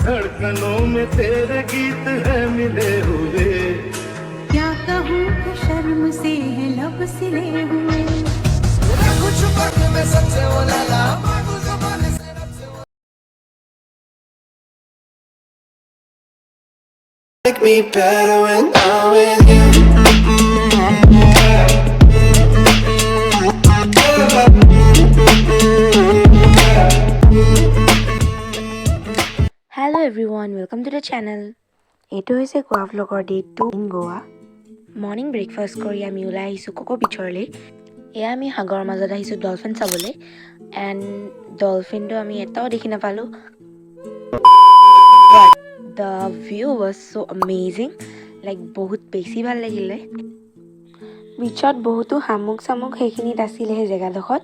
धड़कनों में तेरे गीत है मिले हुए क्या कहूँ कि शर्म से है लब सिले हुए कुछ वक्त में सबसे वो लाला मांगू ज़बान से रब से वो Make me better when I'm with you Hello everyone, welcome to the channel. এইটো হৈছে গোৱা vlogৰ day 2 in Goa. Morning breakfast কৰি আমি ওলাই আহিছোঁ কোকো বিচৰলে। এয়া আমি সাগৰৰ মাজত আহিছোঁ ডলফিন চাবলৈ and ডলফিনটো আমি এটাও দেখি নাপালোঁ। But the view was so amazing, like বহুত বেছি ভাল লাগিলে। বিচত বহুতো শামুক চামুক সেইখিনিত আছিলে সেই জেগাডোখৰত।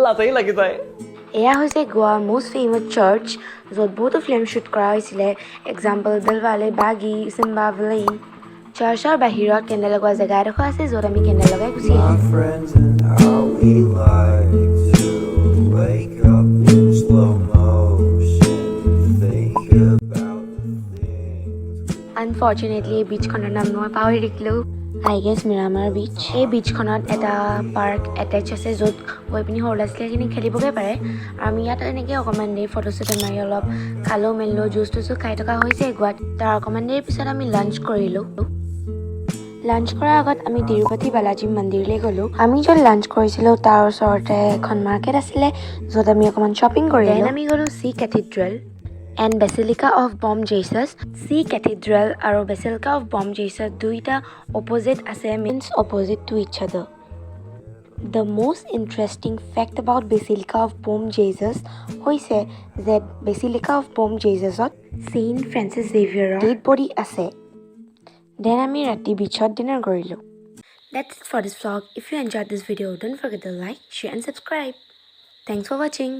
লাজেই লাগি যায়। এয়া হৈছে গোৱাৰ most famous church য'ত বহুতো ফিল্ম শ্বুট কৰা হৈছিলে এক্সাম্পল দিলৱালে বাগী চিম্বা ভিলেইন চাৰ্চৰ বাহিৰত কেণ্ডেল লগোৱা জেগা এডোখৰ আছে য'ত আমি কেণ্ডেল লগাই গুচি আনফৰ্চুনেটলি এই বিচখনৰ নাম মই পাহৰি থাকিলোঁ I guess মিৰামাৰ বিচ এই বিচখনত এটা পাৰ্ক এটেচ আছে য'ত গৈ পিনি সৰু ল'ৰা ছোৱালীখিনি খেলিবগৈ পাৰে আৰু আমি ইয়াত এনেকৈ অকণমান দেৰি ফটো চটো মাৰি অলপ খালোঁ মেলিলোঁ জুচ টুচো খাই থকা হৈছে গোৱাত তাৰ অকণমান দেৰিৰ পিছত আমি লাঞ্চ কৰিলোঁ লাঞ্চ কৰাৰ আগত আমি তিৰুপতি বালাজী মন্দিৰলৈ গ'লোঁ আমি য'ত লাঞ্চ কৰিছিলোঁ তাৰ ওচৰতে এখন মাৰ্কেট আছিলে য'ত আমি অকণমান শ্বপিং কৰিলোঁ আমি গ'লোঁ C কেথিড্ৰেল and Basilica of Bom Jesus. See Cathedral আৰু Basilica of Bom Jesus দুইটা opposite আছে means opposite to each other. The most interesting fact about Basilica of Bom Jesus হৈছে যে Basilica of Bom Jesusত Saint Francis Xavier dead body আছে. Then আমি ৰাতি বিচত dinner কৰিলোঁ. That's it for this vlog. If you enjoyed this video, don't forget to like, share and subscribe. Thanks for watching.